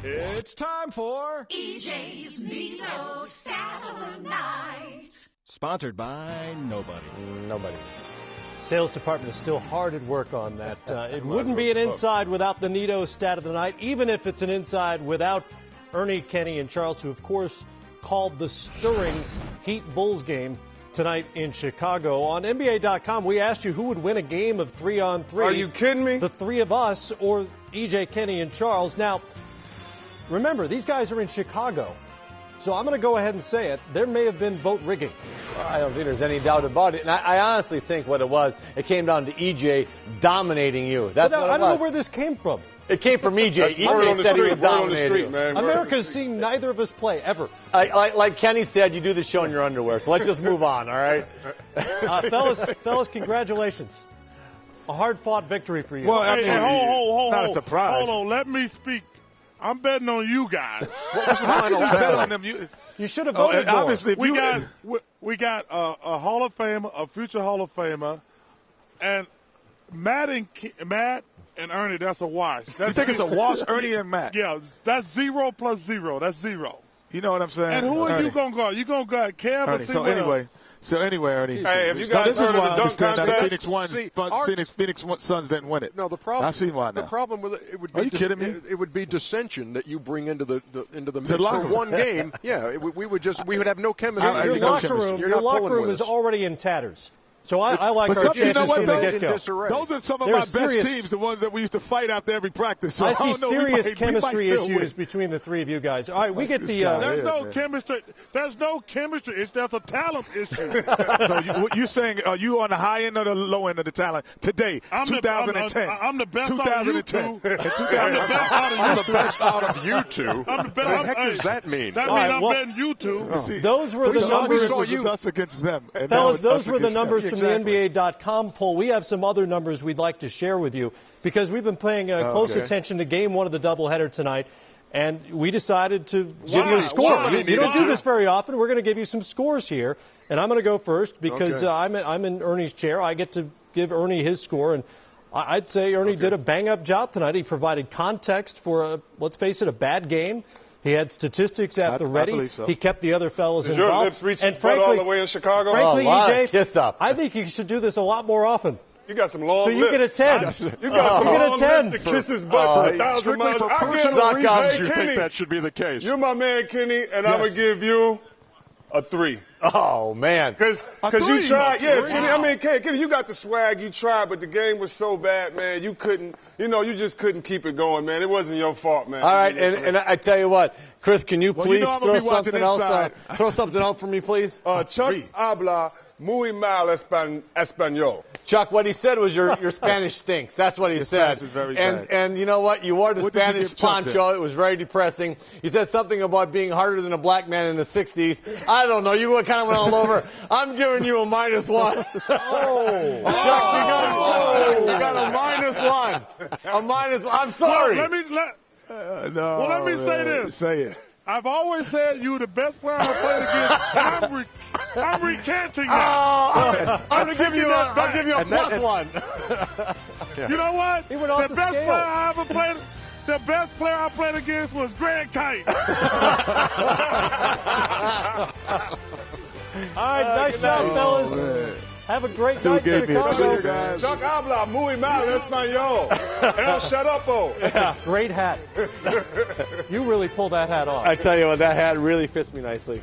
It's time for EJ's Nino Saturday Night. Sponsored by Nobody. Nobody. Sales department is still hard at work on that. It wouldn't be an inside without the Nito stat of the night, even if it's an inside without Ernie, Kenny, and Charles, who, of course, called the stirring Heat Bulls game tonight in Chicago. On NBA.com, we asked you who would win a game of 3-on-3. Are you kidding me? The three of us or EJ, Kenny, and Charles. Now, remember, these guys are in Chicago. So I'm going to go ahead and say it. There may have been vote rigging. I don't think there's any doubt about it. And I honestly think what it was, it came down to EJ dominating you. That's what it was. I don't know where this came from. It came from EJ. EJ said he would dominate you. Man. America's seen neither of us play ever. Like Kenny said, you do the show in your underwear. So let's just move on, all right? Fellas, congratulations. A hard-fought victory for you. Well, I mean, hold, it's not a surprise. Hold on, let me speak. I'm betting on you guys. What was the final bet on them? You should have voted more. Obviously, we got a Hall of Famer, a future Hall of Famer, and Matt and Ernie. That's a wash. You think it's a wash, Ernie and Matt? Yeah, that's 0 plus 0. That's 0. You know what I'm saying? And who are Ernie. you gonna guard? You gonna guard Kev or Ernie. Sewell? So anyway, Ernie. Hey, have you guys heard of the dunk contest? Phoenix Suns didn't win it. No, the problem. I've seen why now. The problem with it would be. Are you kidding me? It would be dissension that you bring into the mix locker for room. one game. Yeah, we would have no chemistry. Your locker room is us. already in tatters. So I like but our you know chances what, from though? the get-go. Those are some of They're my best serious. teams, the ones that we used to fight after every practice. So I see don't know, serious we might chemistry still issues win. between the three of you guys. All right, we get the. There's no chemistry. There's no chemistry. It's just a talent issue. So you're saying are you on the high end or the low end of the talent today? 2010. I'm the best 2010. out of you two. I'm the best out of you two. I'm the best. What the heck does that mean? That means I'm betting you two. Those were the numbers. Us against them. Fellas, those were the numbers from the NBA.com poll. We have some other numbers we'd like to share with you because we've been paying close attention to Game 1 of the doubleheader tonight, and we decided to give you a score. You don't do this very often. We're going to give you some scores here, and I'm going to go first because I'm in Ernie's chair. I get to give Ernie his score, and I'd say Ernie did a bang-up job tonight. He provided context for, let's face it, a bad game. He had statistics at the ready. I believe so. He kept the other fellas Did involved. your lips reach and the all the way in Chicago? Frankly, EJ, kiss up. I think you should do this a lot more often. You got some long So you lips. get a 10. You got some long get a 10. lips to kiss his butt for 1,000 miles. That should be the case. You're my man, Kenny, and I'm going to give you a 3. Oh, man. Because you tried. Yeah, Kenny, I mean, Kenny, you got the swag. You tried, but the game was so bad, man. You couldn't, you just couldn't keep it going, man. It wasn't your fault, man. All right, and I tell you what, Chris, can you please throw something else? Throw something out for me, please. Chuck habla muy mal español. Chuck, what he said was your Spanish stinks. That's what he said. Spanish is very and bad. you know what? You wore the What did you Spanish give Chuck poncho. then? It was very depressing. You said something about being harder than a black man in the 60s. I don't know. You kind of went all over. I'm giving you a -1. Oh. Chuck, you got a -1. A -1. I'm sorry. Let me say this. Say it. I've always said you were the best player I played against. I'm recanting that. I'm going to give you I'll give you a +1. You know what? He went off the best scale. player I ever played. The best player I played against was Grant Kite. All right, nice job, fellas. Have a great night, gave me a Chicago. cheer, guys. Chuck habla muy mal español. El shut up, Great hat. You really pulled that hat off. I tell you what, that hat really fits me nicely.